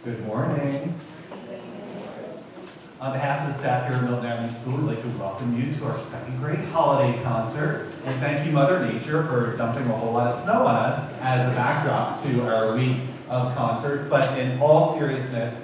Good morning. On behalf of the staff here at Milton Avenue School, we'd like to welcome you to our second grade holiday concert. And thank you, Mother Nature, for dumping a whole lot of snow on us as a backdrop to our week of concerts. But in all seriousness,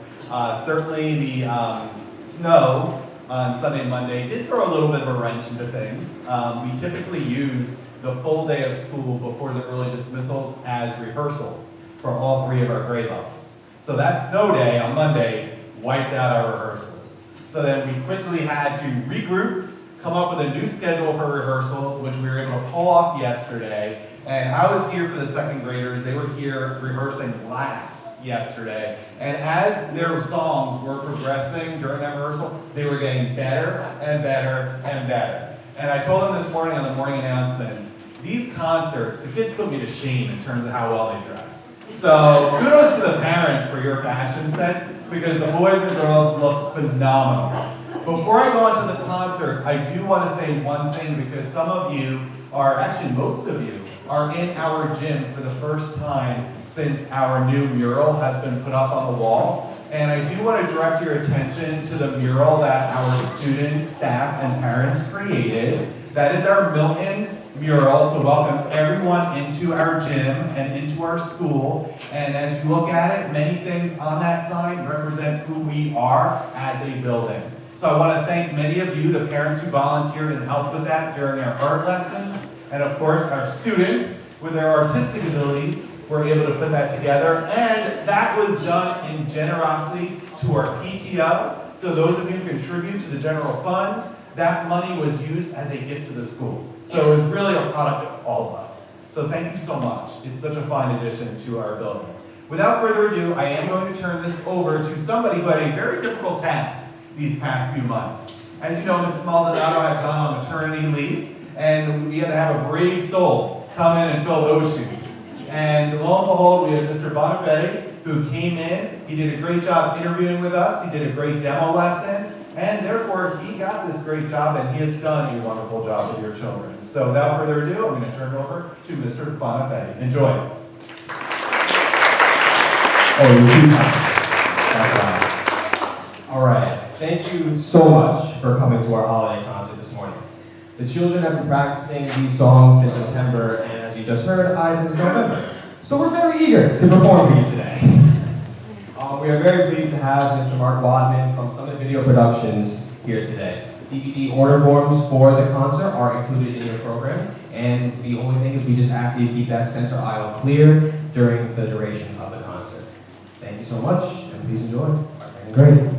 certainly the snow on Sunday and Monday did throw a little bit of a wrench into things. We typically use the full day of school before the early dismissals as rehearsals for all three of our grade levels. So that snow day on Monday wiped out our rehearsals. So then we quickly had to regroup, come up with a new schedule for rehearsals, which we were able to pull off yesterday. And I was here for the second graders. They were here rehearsing last yesterday. And as their songs were progressing during that rehearsal, they were getting better and better and better. And I told them this morning on the morning announcements, these concerts, the kids put me to shame in terms of how well they dress. So kudos to the parents for your fashion sense, because the boys and girls look phenomenal. Before I go on to the concert, I do want to say one thing, because some of you are, actually most of you, are in our gym for the first time since our new mural has been put up on the wall. And I do want to direct your attention to the mural that our students, staff, and parents created. That is our Milton mural to welcome everyone into our gym and into our school. And as you look at it, many things on that sign represent who we are as a building. So I want to thank many of you, the parents who volunteered and helped with that during our art lessons. And of course, our students, with their artistic abilities, were able to put that together. And that was done in generosity to our PTO. So those of you who contribute to the general fund, that money was used as a gift to the school. So it was really a product of all of us. So thank you so much. It's such a fine addition to our building. Without further ado, I am going to turn this over to somebody who had a very difficult task these past few months. As you know, Ms. Maldonado had gone on maternity leave, and we had to have a brave soul come in and fill those shoes. And lo and behold, we had Mr. Bonifetti, who came in. He did a great job interviewing with us. He did a great demo lesson. And therefore, he got this great job, and he has done a wonderful job with your children. So without further ado, I'm going to turn it over to Mr. Bonifetti. Enjoy. Oh, you do That's all right. Thank you so much for coming to our holiday concert this morning. The children have been practicing these songs since September, and as you just heard, I since November. So we're very eager to perform for you today. We are very pleased to have Mr. Mark Wadman from Summit Video Productions here today. DVD order forms for the concert are included in your program, and the only thing is we just ask you to keep that center aisle clear during the duration of the concert. Thank you so much, and please enjoy our second grade.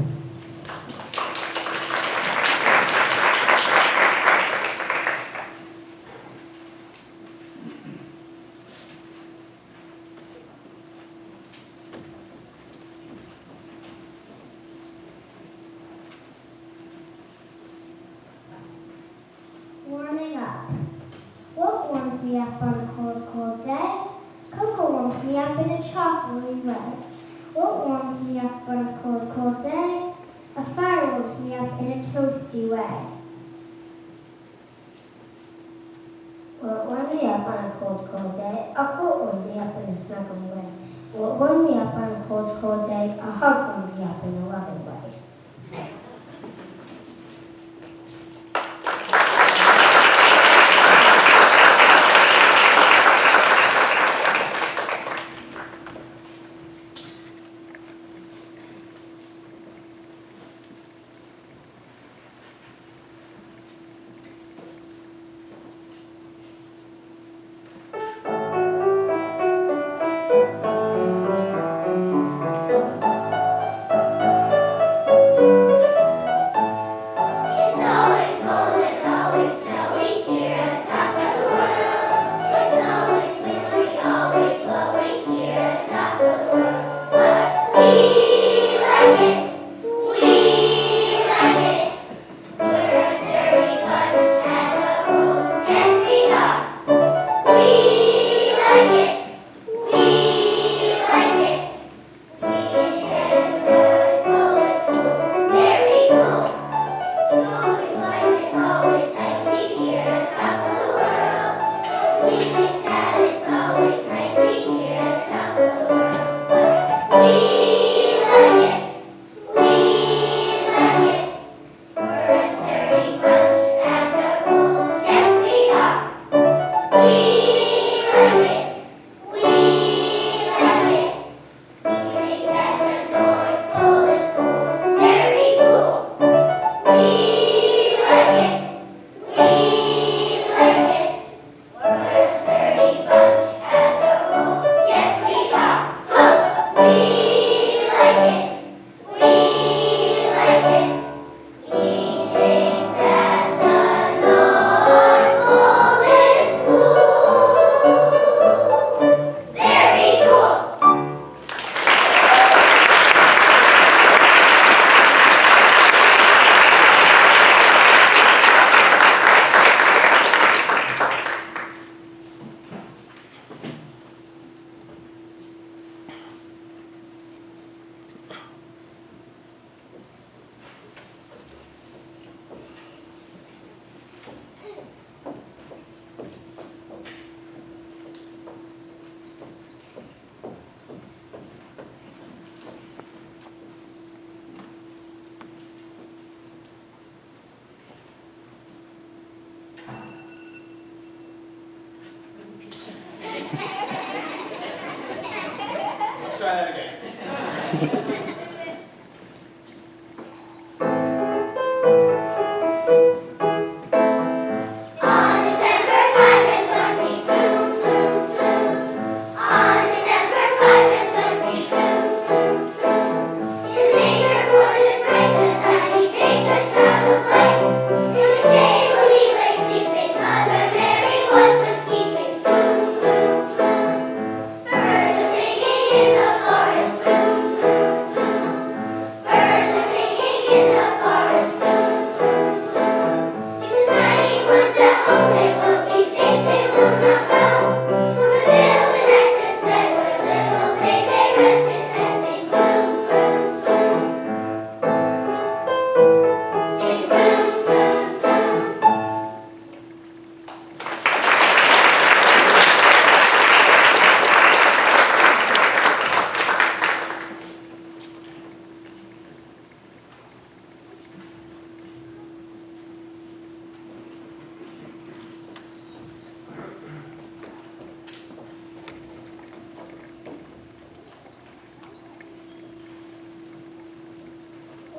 Warming up. What warms me up on a cold, cold day? Cocoa warms me up in a chocolatey way. What warms me up on a cold, cold day? A fire warms me up in a toasty way. What warms me up on a cold, cold day? A coat warms me up in a snuggly way. What warms me up on a cold, cold day? A hug warms me up in a loving way.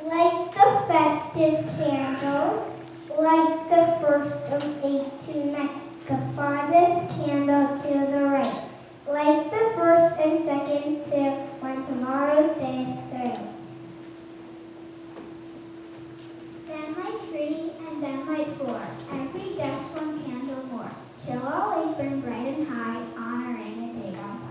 Light the festive candles, light the first of 8 tonight. The farthest candle to the right. Light the first and second to when tomorrow's day is through. Then light 3 and then light 4. Every just one candle more. Till all 8 burn bright and high on a rainy day gone by.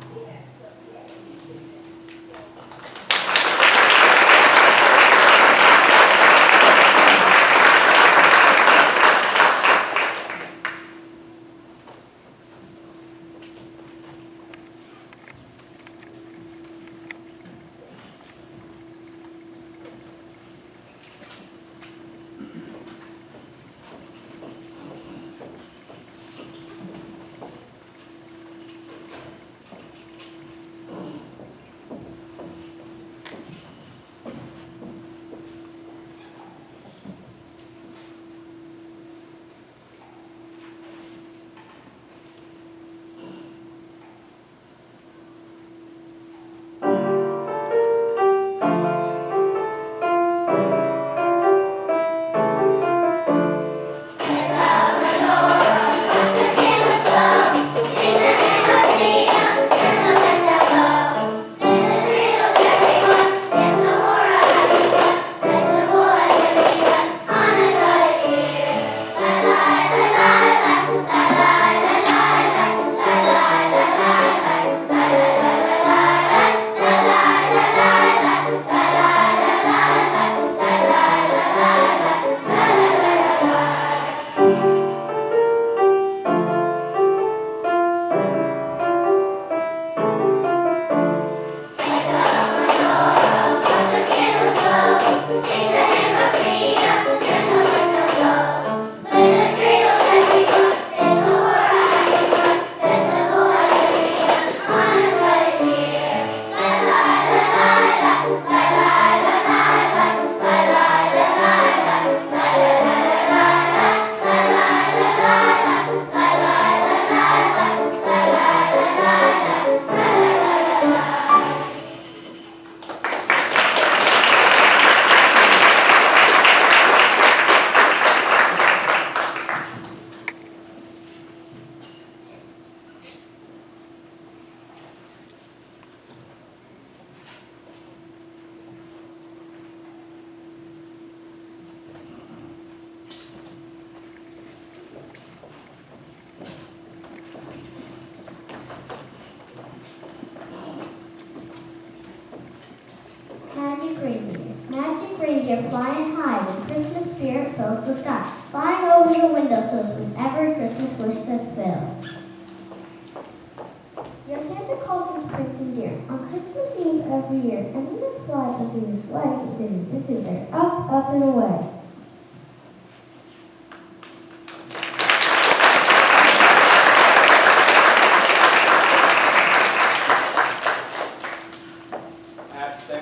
Magic reindeer flying high when Christmas spirit fills the sky, flying over the windowsills with every Christmas wish that's filled. Your Santa Claus is Prince and Deer on Christmas Eve every year, and when it flies into his sleigh, into there, up, up and away.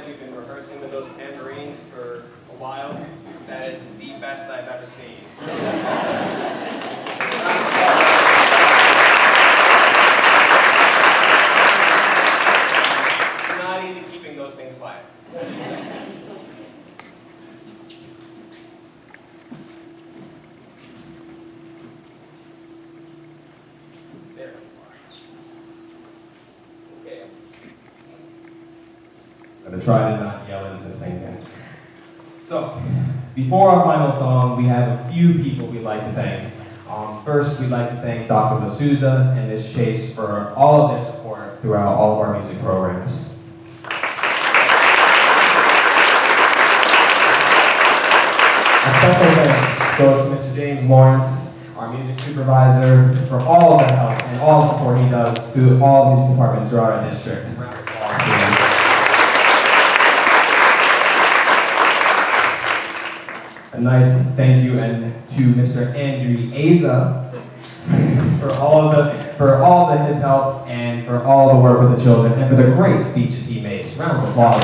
We've been rehearsing with those tambourines for a while. That is the best I've ever seen. So, it's not easy keeping those things quiet. There. Okay. I'm gonna try to not yell into this thing again. So, before our final song, we have a few people we'd like to thank. First, we'd like to thank Dr. D'Souza and Ms. Chase for all of their support throughout all of our music programs. A special thanks goes to Mr. James Lawrence, our music supervisor, for all of the help and all the support he does through all music departments throughout our district. A nice thank you and to Mr. Andrew Aza for all of his help and for all the work with the children and for the great speeches he makes. Round of applause.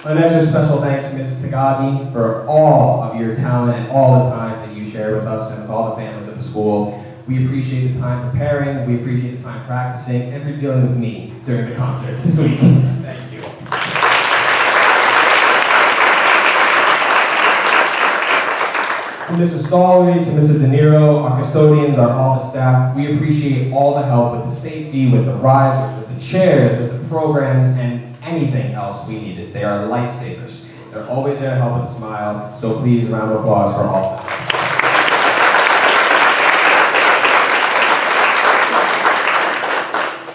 An extra special thanks to Mrs. Tagagi for all of your talent and all the time that you share with us and with all the families at the school. We appreciate the time preparing, we appreciate the time practicing, and for dealing with me during the concerts this week. Thank you. To Mrs. Stollery, to Mrs. De Niro, our custodians, our office staff, we appreciate all the help with the safety, with the rides, with the chairs, with the programs, and anything else we needed. They are lifesavers. They're always there to help with a smile, so please, a round of applause for all of them.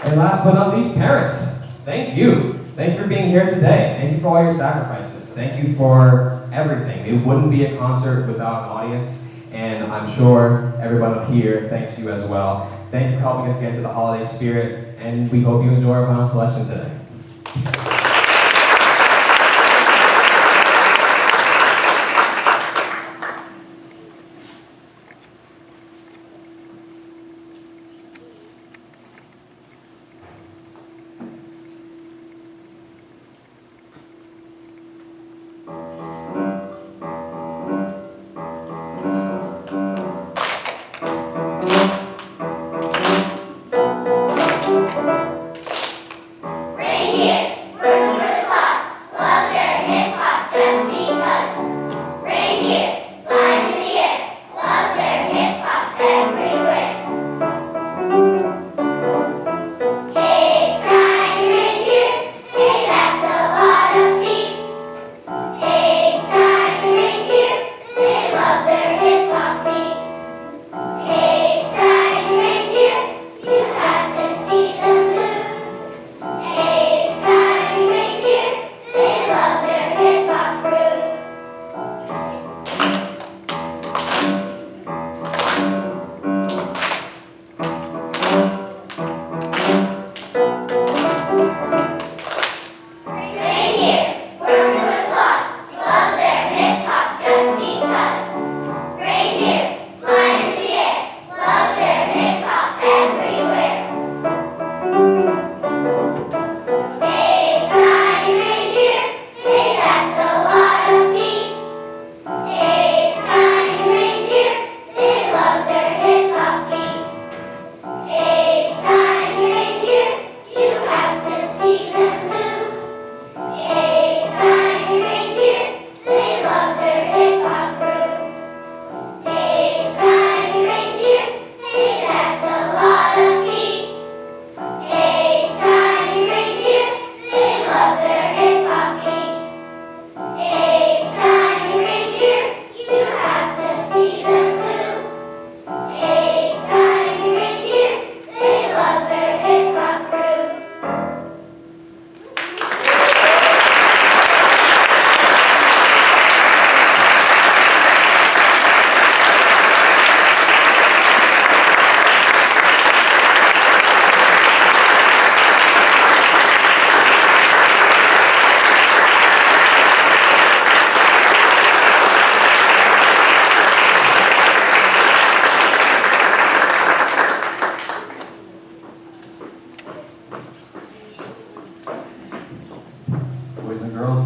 And last but not least, parents. Thank you. Thank you for being here today. Thank you for all your sacrifices. Thank you for everything. It wouldn't be a concert without an audience, and I'm sure everyone up here thanks you as well. Thank you for helping us get into the holiday spirit, and we hope you enjoy our final selection today.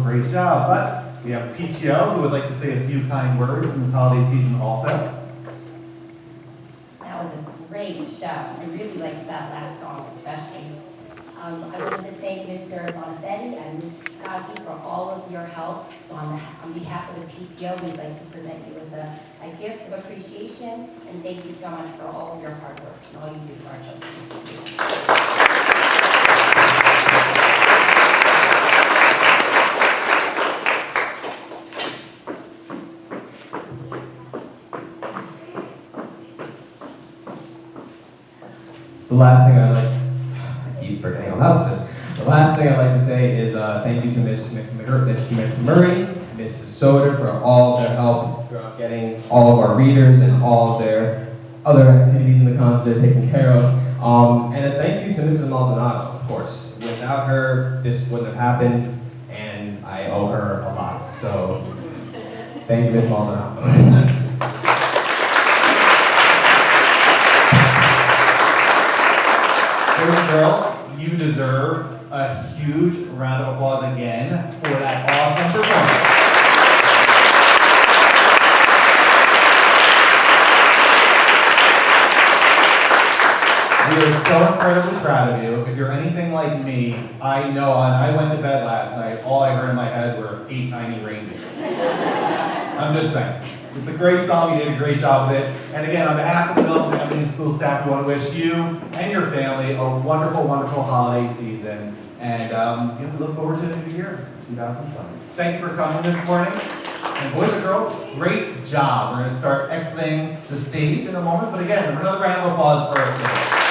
Great job, but we have a PTO who would like to say a few kind words in this holiday season also. That was a great show. I really liked into that last song especially. I wanted to thank Mr. Bonifetti and Ms. Kagi for all of your help. So on behalf of the PTO, we'd like to present you with a gift of appreciation, and thank you so much for all of your hard work and all you do for our children. The last thing I keep forgetting how loud this is. The last thing I'd like to say is thank you to Miss McMurray, Mrs. Soder for all of their help throughout getting all of our readers and all of their other activities in the concert taken care of. And a thank you to Mrs. Maldonado, of course. Without her, this wouldn't have happened, and I owe her a lot. So thank you, Miss Maldonado. Boys and girls, you deserve a huge round of applause again for that awesome performance. We are so incredibly proud of you. If you're anything like me, I know I went to bed last night, all I heard in my head were 8 tiny reindeer. I'm just saying. It's a great song, you did a great job with it. And again, on behalf of the Milton Family School staff, we want to wish you and your family a wonderful, wonderful holiday season. And we look forward to the new year, 2020. Thank you for coming this morning. And boys and girls, great job. We're going to start exiting the stage in a moment. But again, another round of applause for our kids.